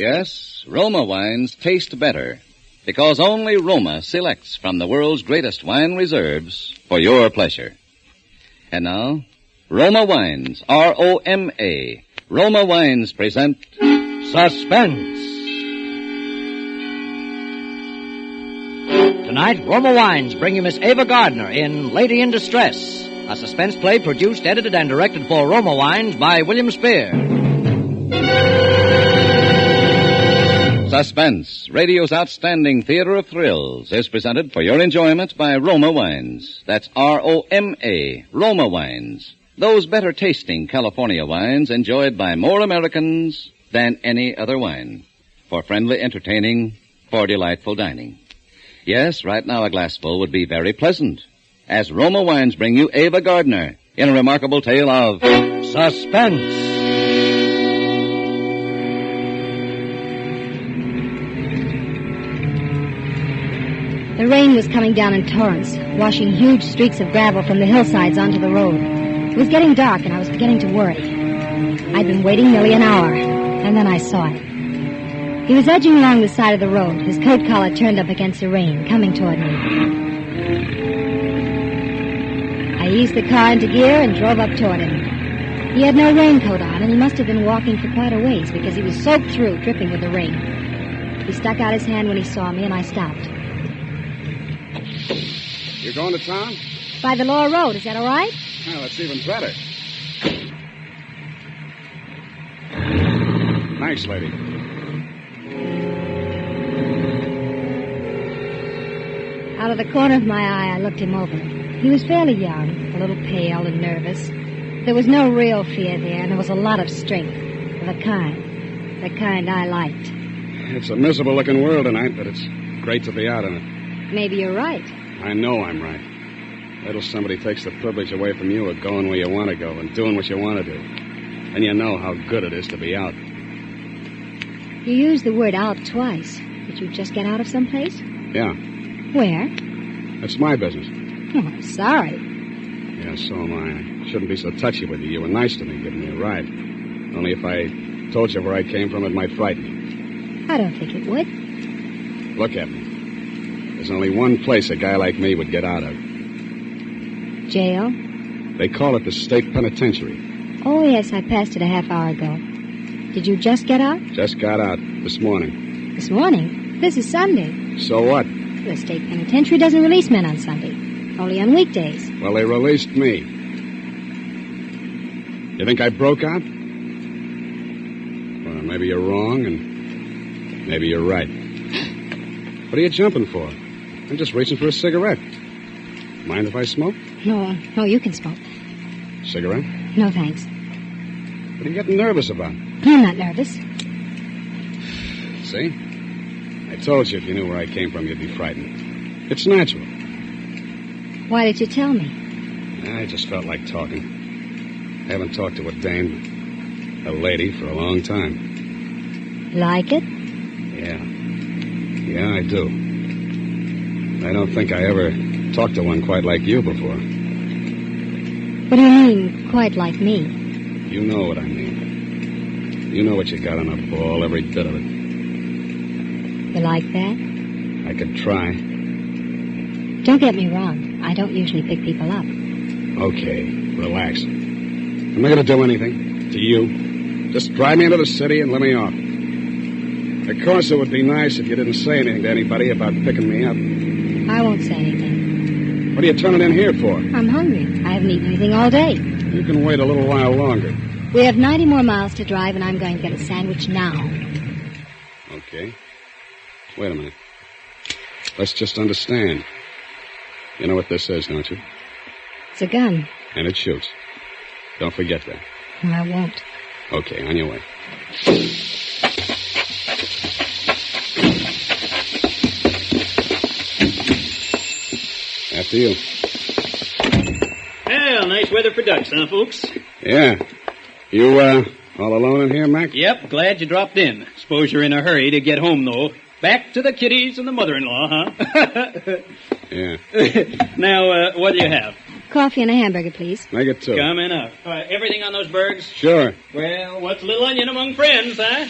Yes, Roma wines taste better because only Roma selects from the world's greatest wine reserves for your pleasure. And now, Roma Wines, R-O-M-A. Roma Wines present Suspense. Tonight, Roma Wines bring you Miss Ava Gardner in Lady in Distress, a suspense play produced, edited, and directed for Roma Wines by William Spear. Suspense, radio's outstanding theater of thrills, is presented for your enjoyment by Roma Wines. That's R-O-M-A, Roma Wines. Those better tasting California wines enjoyed by more Americans than any other wine. For friendly entertaining, for delightful dining. Yes, right now a glassful would be very pleasant. As Roma Wines bring you Ava Gardner in a remarkable tale of Suspense. The rain was coming down in torrents, washing huge streaks of gravel from the hillsides onto the road. It was getting dark, and I was beginning to worry. I'd been waiting nearly an hour, and then I saw him. He was edging along the side of the road, his coat collar turned up against the rain, coming toward me. I eased the car into gear and drove up toward him. He had no raincoat on, and he must have been walking for quite a ways, because he was soaked through, dripping with the rain. He stuck out his hand when he saw me, and I stopped. You going to town? By the lower road, is that all right? Well, that's even better. Thanks, lady. Out of the corner of my eye, I looked him over. He was fairly young, a little pale and nervous. There was no real fear there, and there was a lot of strength. The kind I liked. It's a miserable-looking world tonight, but it's great to be out in it. Maybe you're right. I know I'm right. Wait till somebody takes the privilege away from you of going where you want to go and doing what you want to do. And you know how good it is to be out. You used the word out twice. Did you just get out of someplace? Yeah. Where? That's my business. Oh, I'm sorry. Yeah, so am I. I shouldn't be so touchy with you. You were nice to me, giving me a ride. Only if I told you where I came from, it might frighten you. I don't think it would. Look at me. There's only one place a guy like me would get out of. Jail? They call it the state penitentiary. Oh, yes, I passed it a half hour ago. Did you just get out? Just got out this morning. This morning? This is Sunday. So what? The state penitentiary doesn't release men on Sunday. Only on weekdays. Well, they released me. You think I broke out? Well, maybe you're wrong, and maybe you're right. What are you jumping for? I'm just reaching for a cigarette. Mind if I smoke? No, you can smoke. Cigarette? No, thanks. What are you getting nervous about? I'm not nervous. See? I told you if you knew where I came from, you'd be frightened. It's natural. Why did you tell me? I just felt like talking. I haven't talked to a dame, a lady, for a long time. Like it? Yeah. Yeah, I do. I don't think I ever talked to one quite like you before. What do you mean, quite like me? You know what I mean. You know what you got on a ball, every bit of it. You like that? I could try. Don't get me wrong. I don't usually pick people up. Okay, relax. I'm not going to do anything to you. Just drive me into the city and let me off. Of course, it would be nice if you didn't say anything to anybody about picking me up. I won't say anything. What are you turning in here for? I'm hungry. I haven't eaten anything all day. You can wait a little while longer. We have 90 more miles to drive, and I'm going to get a sandwich now. Okay. Wait a minute. Let's just understand. You know what this is, don't you? It's a gun. And it shoots. Don't forget that. I won't. Okay, on your way. After you. Well, nice weather for ducks, huh, folks? Yeah. You, all alone in here, Mac? Yep, glad you dropped in. Suppose you're in a hurry to get home, though. Back to the kiddies and the mother-in-law, huh? Yeah. Now, what do you have? Coffee and a hamburger, please. Make it two. Coming up. Everything on those bergs? Sure. Well, what's a little onion among friends, huh?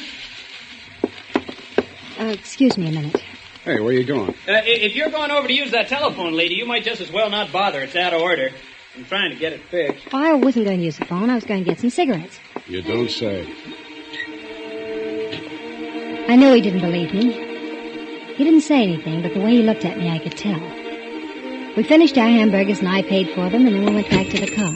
Excuse me a minute. Hey, where you going? If you're going over to use that telephone, lady, you might just as well not bother. It's out of order. I'm trying to get it fixed. Oh, I wasn't going to use the phone. I was going to get some cigarettes. You don't say. I knew he didn't believe me. He didn't say anything, but the way he looked at me, I could tell. We finished our hamburgers, and I paid for them, and then we went back to the car.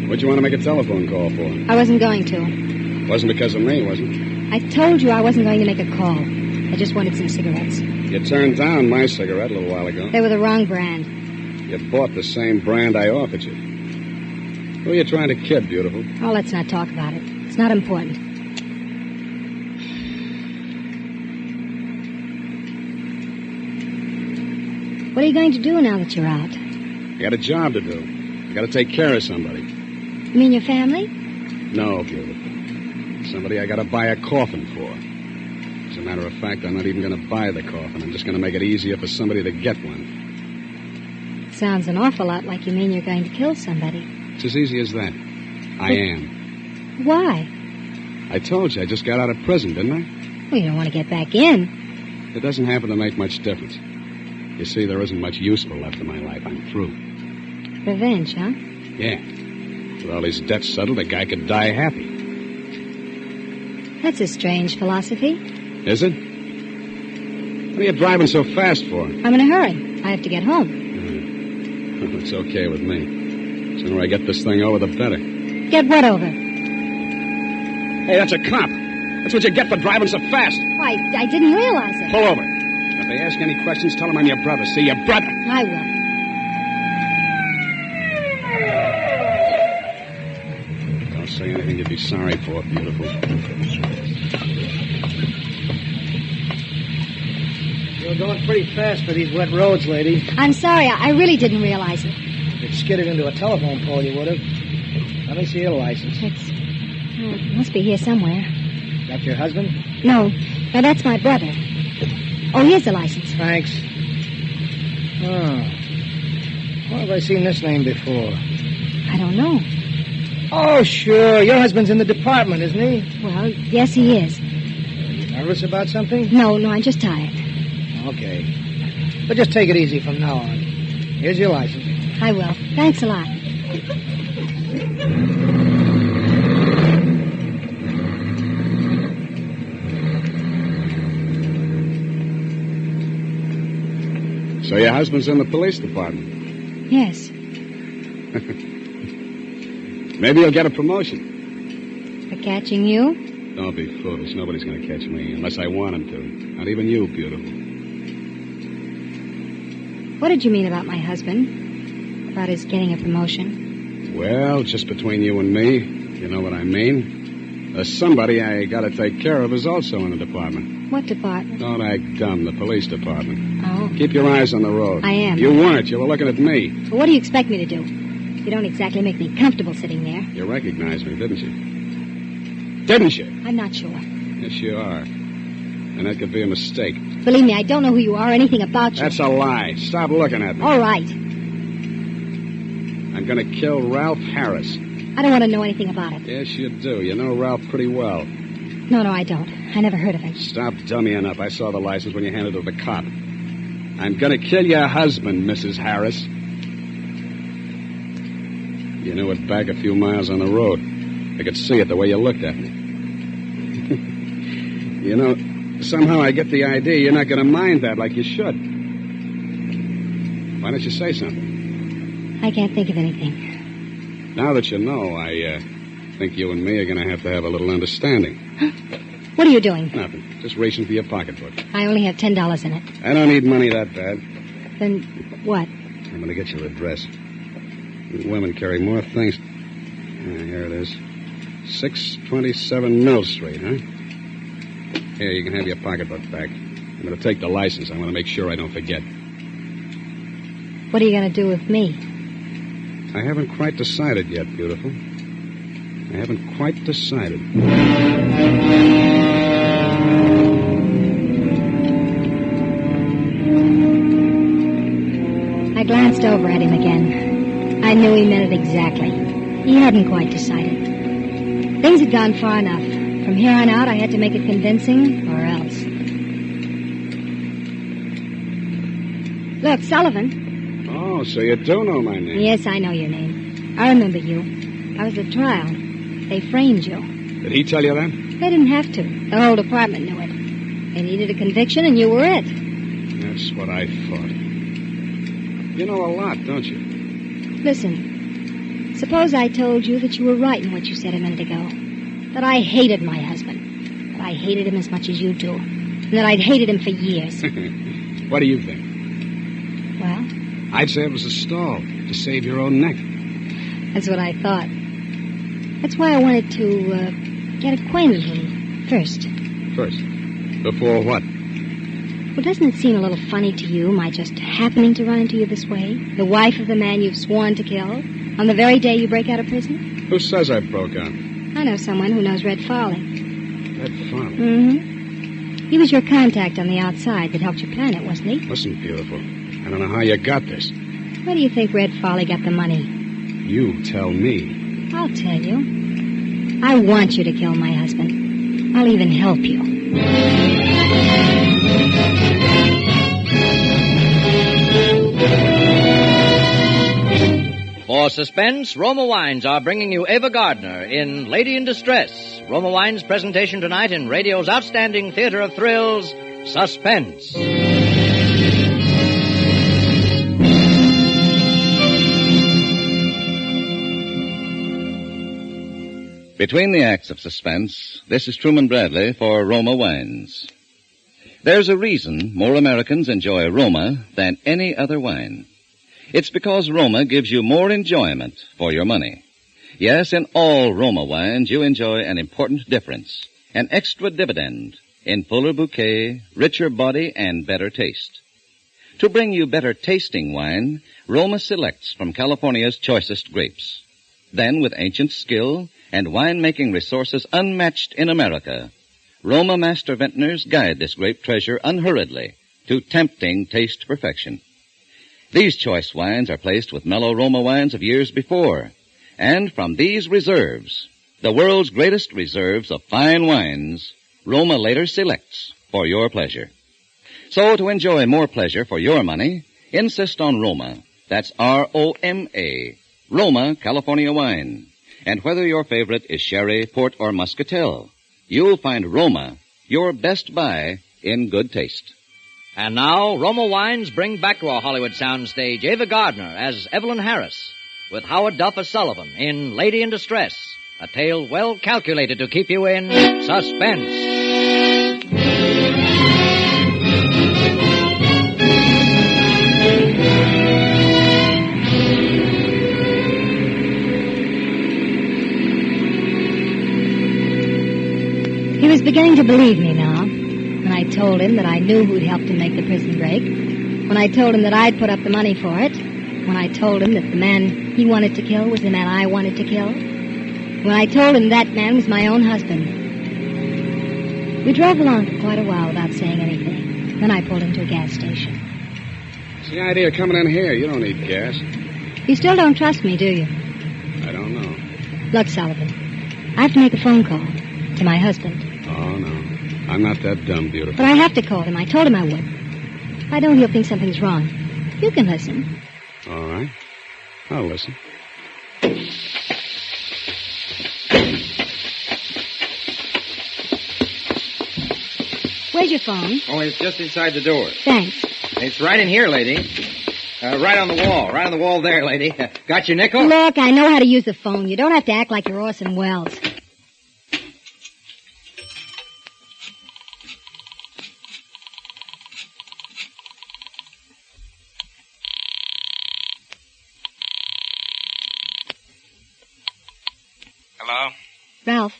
What'd you want to make a telephone call for? I wasn't going to. Wasn't because of me, was it? I told you I wasn't going to make a call. I just wanted some cigarettes. You turned down my cigarette a little while ago. They were the wrong brand. You bought the same brand I offered you. Who are you trying to kid, beautiful? Oh, let's not talk about it. It's not important. What are you going to do now that you're out? I got a job to do. I got to take care of somebody. You mean your family? No, beautiful. Somebody I got to buy a coffin for. As a matter of fact, I'm not even going to buy the coffin. I'm just going to make it easier for somebody to get one. Sounds an awful lot like you mean you're going to kill somebody. It's as easy as that. I am. Why? I told you I just got out of prison, didn't I? Well, you don't want to get back in. It doesn't happen to make much difference. You see, there isn't much useful left in my life. I'm through. Revenge, huh? Yeah. With all these debts settled, a guy could die happy. That's a strange philosophy. Is it? What are you driving so fast for? I'm in a hurry. I have to get home. It's okay with me. The sooner I get this thing over, the better. Get what over? Hey, that's a cop. That's what you get for driving so fast. Why, I didn't realize it. Pull over. If they ask any questions, tell them I'm your brother. See, your brother. I will. Don't say anything you'd be sorry for, beautiful. You're going pretty fast for these wet roads, lady. I'm sorry. I really didn't realize it. If you'd skidded into a telephone pole, you would have. Let me see your license. It must be here somewhere. That your husband? No, that's my brother. Oh, here's the license. Thanks. Oh. Where have I seen this name before? I don't know. Oh, sure. Your husband's in the department, isn't he? Well, yes, he is. Are you nervous about something? No, I'm just tired. Okay. But just take it easy from now on. Here's your license. I will. Thanks a lot. So your husband's in the police department? Yes. Maybe he'll get a promotion. For catching you? Don't be foolish. Nobody's going to catch me unless I want him to. Not even you, beautiful. What did you mean about my husband? About his getting a promotion? Well, just between you and me, you know what I mean. Somebody I got to take care of is also in the department. What department? Don't act dumb. The police department. Oh. Keep your eyes on the road. I am. You weren't. You were looking at me. Well, what do you expect me to do? You don't exactly make me comfortable sitting there. You recognized me, didn't you? Didn't you? I'm not sure. Yes, you are. And that could be a mistake. Believe me, I don't know who you are or anything about you. That's a lie. Stop looking at me. All right. I'm going to kill Ralph Harris. I don't want to know anything about it. Yes, you do. You know Ralph pretty well. No, I don't. I never heard of him. Stop dummying up. I saw the license when you handed it to the cop. I'm going to kill your husband, Mrs. Harris. You knew it back a few miles on the road. I could see it the way you looked at me. You know, somehow I get the idea you're not going to mind that like you should. Why don't you say something? I can't think of anything. Now that you know, I think you and me are going to have a little understanding. What are you doing? Nothing. Just reaching for your pocketbook. I only have $10 in it. I don't need money that bad. Then what? I'm going to get your address. Women carry more things. Here it is. 627 Mill Street, huh? Here, you can have your pocketbook back. I'm going to take the license. I want to make sure I don't forget. What are you going to do with me? I haven't quite decided yet, beautiful. I haven't quite decided. I glanced over at him again. I knew he meant it exactly. He hadn't quite decided. Things had gone far enough. From here on out, I had to make it convincing, or else. Look, Sullivan. Oh, so you do know my name. Yes, I know your name. I remember you. I was at trial. They framed you. Did he tell you that? They didn't have to. The whole department knew it. They needed a conviction, and you were it. That's what I thought. You know a lot, don't you? Listen, suppose I told you that you were right in what you said a minute ago. That I hated my husband. That I hated him as much as you do. And that I'd hated him for years. What do you think? Well? I'd say it was a stall to save your own neck. That's what I thought. That's why I wanted to get acquainted with him first. First? Before what? Well, doesn't it seem a little funny to you, my just happening to run into you this way? The wife of the man you've sworn to kill, on the very day you break out of prison? Who says I broke out? I know someone who knows Red Farley. Red Farley? Mm-hmm. He was your contact on the outside that helped you plan it, wasn't he? Listen, beautiful, I don't know how you got this. Where do you think Red Farley got the money? You tell me. I'll tell you. I want you to kill my husband. I'll even help you. For suspense, Roma Wines are bringing you Ava Gardner in Lady in Distress. Roma Wines' presentation tonight in radio's outstanding theater of thrills, Suspense. Between the acts of suspense, this is Truman Bradley for Roma Wines. There's a reason more Americans enjoy Roma than any other wine. It's because Roma gives you more enjoyment for your money. Yes, in all Roma wines, you enjoy an important difference, an extra dividend in fuller bouquet, richer body, and better taste. To bring you better tasting wine, Roma selects from California's choicest grapes. Then, with ancient skill and winemaking resources unmatched in America, Roma master vintners guide this grape treasure unhurriedly to tempting taste perfection. These choice wines are placed with mellow Roma wines of years before, and from these reserves, the world's greatest reserves of fine wines, Roma later selects for your pleasure. So to enjoy more pleasure for your money, insist on Roma. That's R-O-M-A, Roma California wine. And whether your favorite is sherry, port, or muscatel, you'll find Roma your best buy in good taste. And now, Roma Wines bring back to our Hollywood soundstage Ava Gardner as Evelyn Harris, with Howard Duff as Sullivan in Lady in Distress, a tale well calculated to keep you in suspense. He was beginning to believe me now. When I told him that I knew who'd helped him make the prison break. When I told him that I'd put up the money for it. When I told him that the man he wanted to kill was the man I wanted to kill. When I told him that man was my own husband. We drove along for quite a while without saying anything. Then I pulled into a gas station. What's the idea of coming in here? You don't need gas. You still don't trust me, do you? I don't know. Look, Sullivan, I have to make a phone call to my husband. Oh, no. I'm not that dumb, beautiful. But I have to call him. I told him I would. If I don't, he'll think something's wrong. You can listen. All right. I'll listen. Where's your phone? Oh, it's just inside the door. Thanks. It's right in here, lady. Right on the wall. Right on the wall there, lady. Got your nickel? Look, I know how to use the phone. You don't have to act like you're Orson Welles. Hello? Ralph,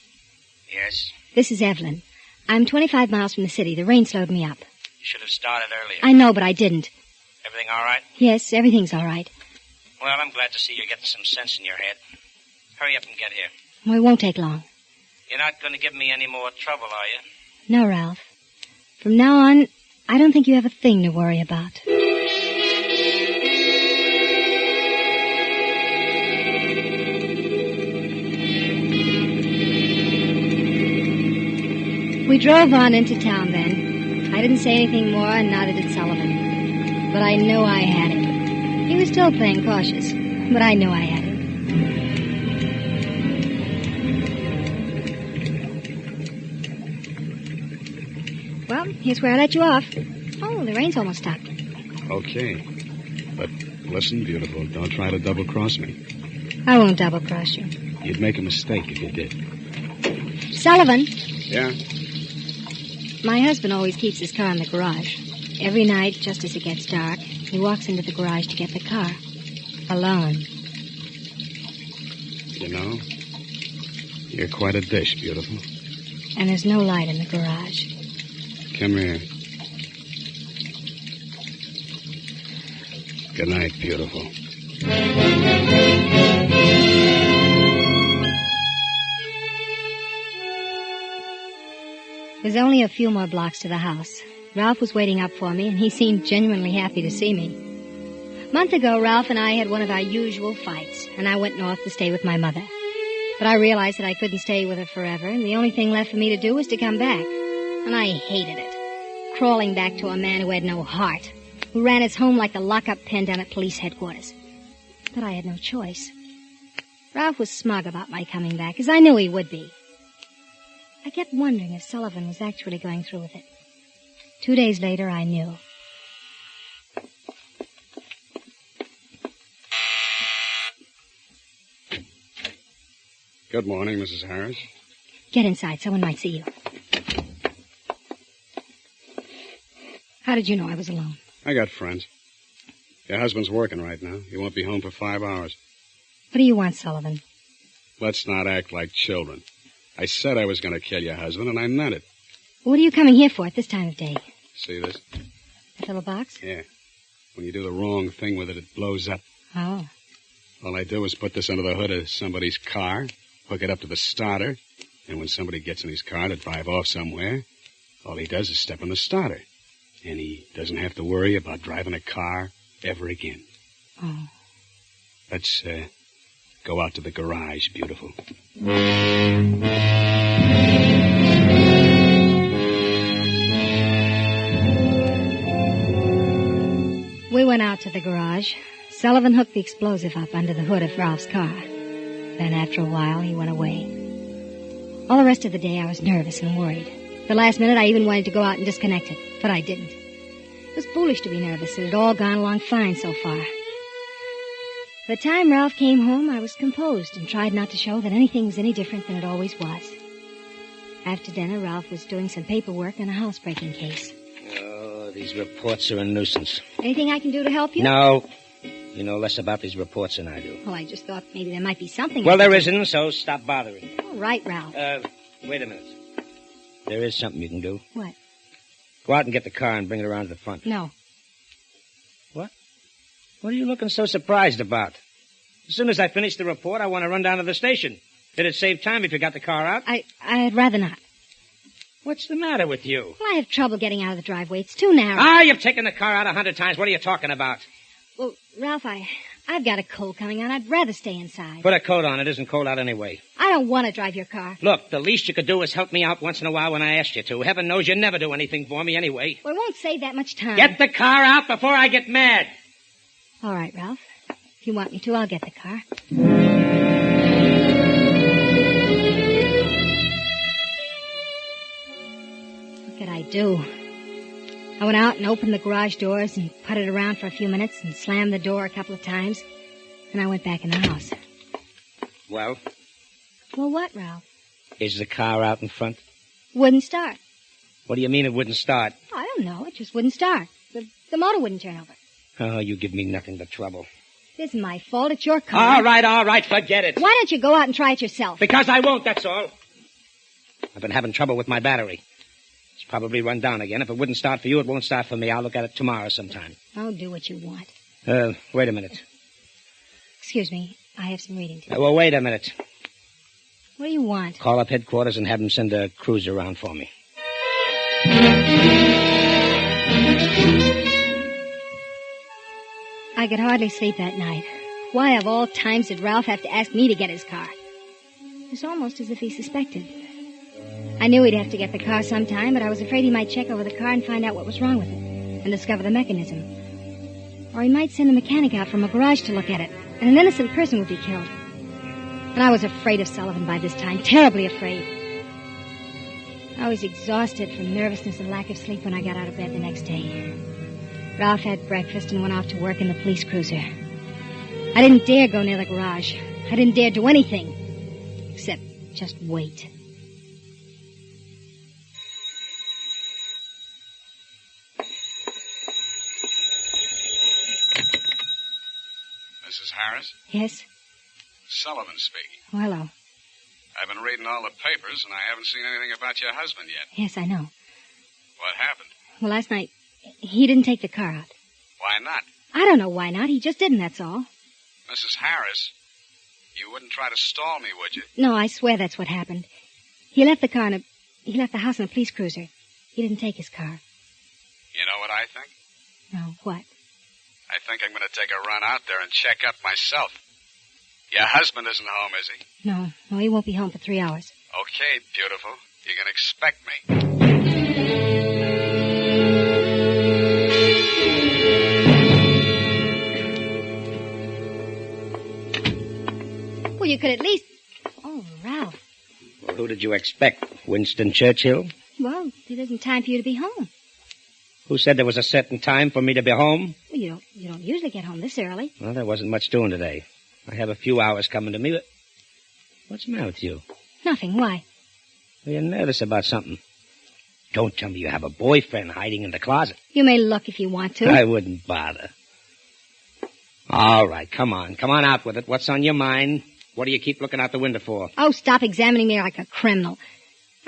Yes? this is Evelyn. I'm 25 miles from the city. The rain slowed me up. You should have started earlier. I know, but I didn't. Everything all right? Yes, everything's all right. Well, I'm glad to see you're getting some sense in your head. Hurry up and get here. Well, it won't take long. You're not going to give me any more trouble, are you? No, Ralph. From now on, I don't think you have a thing to worry about. We drove on into town then. I didn't say anything more, and neither did Sullivan. But I knew I had him. He was still playing cautious, but I knew I had him. Well, here's where I let you off. Oh, the rain's almost stopped. Okay. But listen, beautiful, don't try to double-cross me. I won't double-cross you. You'd make a mistake if you did. Sullivan. Yeah? My husband always keeps his car in the garage. Every night, just as it gets dark, he walks into the garage to get the car. Alone. You know, you're quite a dish, beautiful. And there's no light in the garage. Come here. Good night, beautiful. There's only a few more blocks to the house. Ralph was waiting up for me, and he seemed genuinely happy to see me. A month ago, Ralph and I had one of our usual fights, and I went north to stay with my mother. But I realized that I couldn't stay with her forever, and the only thing left for me to do was to come back. And I hated it. Crawling back to a man who had no heart, who ran his home like the lock-up pen down at police headquarters. But I had no choice. Ralph was smug about my coming back, as I knew he would be. I kept wondering if Sullivan was actually going through with it. 2 days later, I knew. Good morning, Mrs. Harris. Get inside. Someone might see you. How did you know I was alone? I got friends. Your husband's working right now. He won't be home for 5 hours. What do you want, Sullivan? Let's not act like children. I said I was going to kill your husband, and I meant it. What are you coming here for at this time of day? See this? That little box? Yeah. When you do the wrong thing with it, it blows up. Oh. All I do is put this under the hood of somebody's car, hook it up to the starter, and when somebody gets in his car to drive off somewhere, all he does is step on the starter. And he doesn't have to worry about driving a car ever again. Oh. Let's go out to the garage, beautiful. We went out to the garage. Sullivan hooked the explosive up under the hood of Ralph's car. Then after a while, he went away. All the rest of the day, I was nervous and worried. The last minute, I even wanted to go out and disconnect it, but I didn't. It was foolish to be nervous. It had all gone along fine so far. By the time Ralph came home, I was composed and tried not to show that anything was any different than it always was. After dinner, Ralph was doing some paperwork on a housebreaking case. Oh, these reports are a nuisance. Anything I can do to help you? No. You know less about these reports than I do. Well, I just thought maybe there might be something. Well, there isn't, so stop bothering. All right, Ralph. Wait a minute. There is something you can do. What? Go out and get the car and bring it around to the front. No. What? What are you looking so surprised about? As soon as I finish the report, I want to run down to the station. Did it save time if you got the car out? I'd rather not. What's the matter with you? Well, I have trouble getting out of the driveway. It's too narrow. Ah, you've taken the car out 100 times. What are you talking about? Well, Ralph, I've got a cold coming on. I'd rather stay inside. Put a coat on. It isn't cold out anyway. I don't want to drive your car. Look, the least you could do is help me out once in a while when I asked you to. Heaven knows you never do anything for me anyway. Well, it won't save that much time. Get the car out before I get mad. All right, Ralph. If you want me to, I'll get the car. What could I do? I went out and opened the garage doors and putted around for a few minutes and slammed the door a couple of times. And I went back in the house. Well? Well, what, Ralph? Is the car out in front? Wouldn't start. What do you mean it wouldn't start? I don't know. It just wouldn't start. The motor wouldn't turn over. Oh, you give me nothing but trouble. It isn't my fault. It's your car. All right, forget it. Why don't you go out and try it yourself? Because I won't, that's all. I've been having trouble with my battery. It's probably run down again. If it wouldn't start for you, it won't start for me. I'll look at it tomorrow sometime. I'll do what you want. Wait a minute. Excuse me. I have some reading to do. Well, wait a minute. What do you want? Call up headquarters and have them send a cruiser around for me. I could hardly sleep that night. Why of all times did Ralph have to ask me to get his car? It was almost as if he suspected. I knew he'd have to get the car sometime, but I was afraid he might check over the car and find out what was wrong with it and discover the mechanism. Or he might send a mechanic out from a garage to look at it, and an innocent person would be killed. And I was afraid of Sullivan by this time, terribly afraid. I was exhausted from nervousness and lack of sleep when I got out of bed the next day. Ralph had breakfast and went off to work in the police cruiser. I didn't dare go near the garage. I didn't dare do anything, except just wait. Mrs. Harris? Yes? Sullivan speaking. Oh, hello. I've been reading all the papers, and I haven't seen anything about your husband yet. Yes, I know. What happened? Well, last night, he didn't take the car out. Why not? I don't know why not. He just didn't, that's all. Mrs. Harris, you wouldn't try to stall me, would you? No, I swear that's what happened. He left the house in a police cruiser. He didn't take his car. You know what I think? No, what? I think I'm going to take a run out there and check up myself. Your husband isn't home, is he? No, he won't be home for 3 hours. Okay, beautiful. You can expect me. Well, you could at least... Oh, Ralph. Well, who did you expect? Winston Churchill? Well, it isn't time for you to be home. Who said there was a certain time for me to be home? Well, you don't usually get home this early. Well, there wasn't much doing today. I have a few hours coming to me, but... What's the matter with you? Nothing. Why? You're nervous about something. Don't tell me you have a boyfriend hiding in the closet. You may look if you want to. I wouldn't bother. All right, come on. Come on out with it. What's on your mind? What do you keep looking out the window for? Oh, stop examining me like a criminal.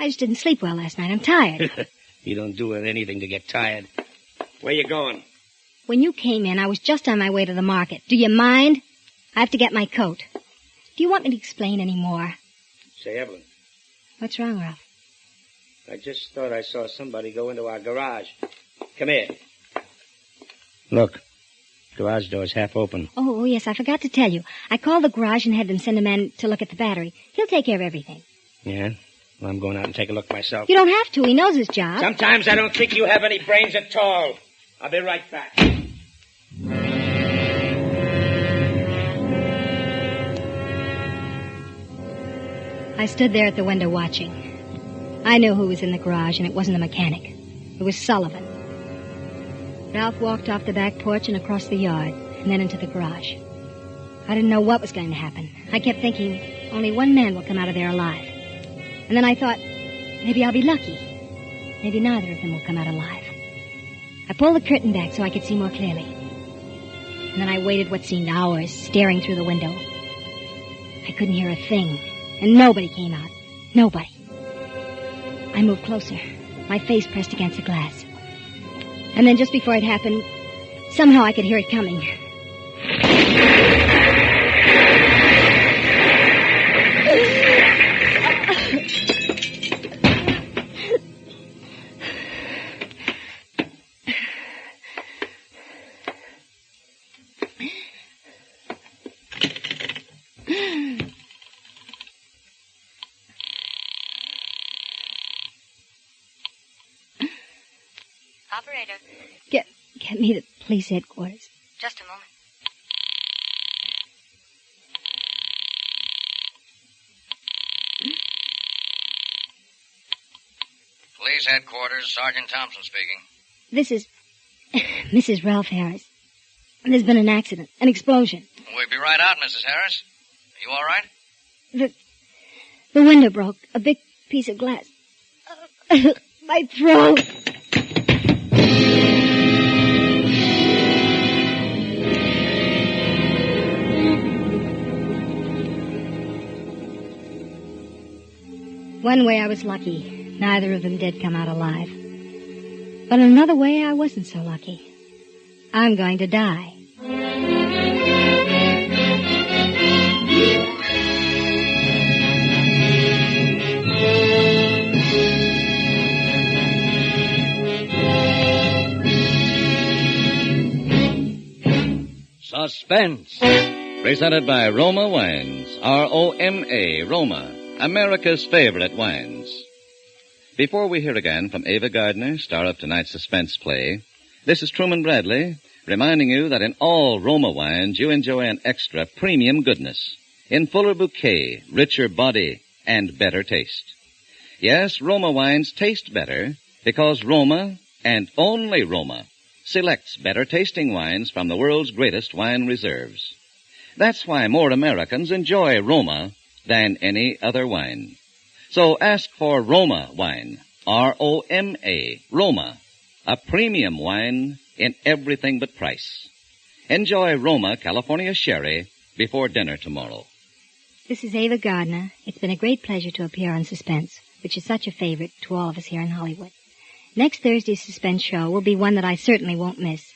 I just didn't sleep well last night. I'm tired. You don't do anything to get tired. Where you going? When you came in, I was just on my way to the market. Do you mind? I have to get my coat. Do you want me to explain any more? Say, Evelyn, What's wrong, Ralph? I just thought I saw somebody go into our garage. Come here. Look, garage door's half open. Oh, yes, I forgot to tell you. I called the garage and had them send a man to look at the battery. He'll take care of everything. Yeah? Well, I'm going out and take a look myself. You don't have to. He knows his job. Sometimes I don't think you have any brains at all. I'll be right back. I stood there at the window watching. I knew who was in the garage, and it wasn't a mechanic. It was Sullivan. Ralph walked off the back porch and across the yard, and then into the garage. I didn't know what was going to happen. I kept thinking, only one man will come out of there alive. And then I thought, maybe I'll be lucky. Maybe neither of them will come out alive. I pulled the curtain back so I could see more clearly. And then I waited what seemed hours, staring through the window. I couldn't hear a thing, and nobody came out. Nobody. I moved closer, my face pressed against the glass. And then just before it happened, somehow I could hear it coming. Operator. Get me to police headquarters. Just a moment. Police headquarters, Sergeant Thompson speaking. This is Mrs. Ralph Harris. There's been an accident, an explosion. We'll be right out, Mrs. Harris. Are you all right? The window broke. A big piece of glass. My throat. One way I was lucky. Neither of them did come out alive. But in another way, I wasn't so lucky. I'm going to die. Suspense. Presented by Roma Wines. R-O-M-A, Roma. America's favorite wines. Before we hear again from Ava Gardner, star of tonight's suspense play, this is Truman Bradley, reminding you that in all Roma wines you enjoy an extra premium goodness, in fuller bouquet, richer body, and better taste. Yes, Roma wines taste better because Roma, and only Roma, selects better tasting wines from the world's greatest wine reserves. That's why more Americans enjoy Roma than any other wine. So ask for Roma wine, R-O-M-A, Roma, a premium wine in everything but price. Enjoy Roma California Sherry before dinner tomorrow. This is Ava Gardner. It's been a great pleasure to appear on Suspense, which is such a favorite to all of us here in Hollywood. Next Thursday's Suspense show will be one that I certainly won't miss.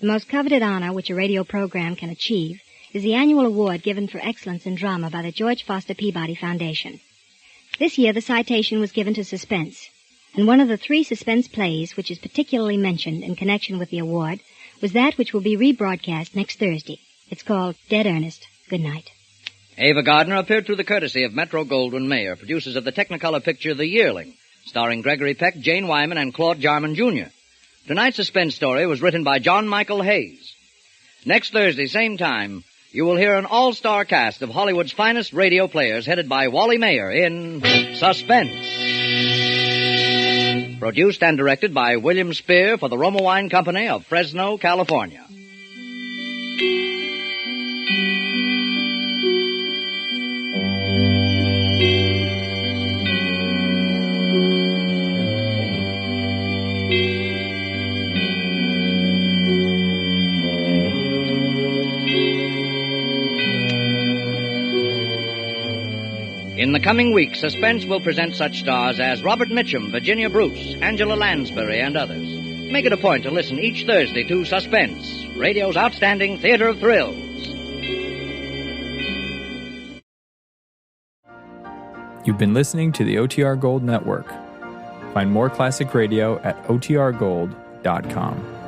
The most coveted honor which a radio program can achieve is the annual award given for excellence in drama by the George Foster Peabody Foundation. This year the citation was given to Suspense, and one of the 3 suspense plays which is particularly mentioned in connection with the award was that which will be rebroadcast next Thursday. It's called Dead Earnest. Good night. Ava Gardner appeared through the courtesy of Metro-Goldwyn-Mayer, producers of the Technicolor picture The Yearling, starring Gregory Peck, Jane Wyman, and Claude Jarman, Jr. Tonight's suspense story was written by John Michael Hayes. Next Thursday, same time, you will hear an all-star cast of Hollywood's finest radio players headed by Wally Mayer in Suspense. Produced and directed by William Spear for the Roma Wine Company of Fresno, California. In the coming week, Suspense will present such stars as Robert Mitchum, Virginia Bruce, Angela Lansbury, and others. Make it a point to listen each Thursday to Suspense, radio's outstanding theater of thrills. You've been listening to the OTR Gold Network. Find more classic radio at otrgold.com.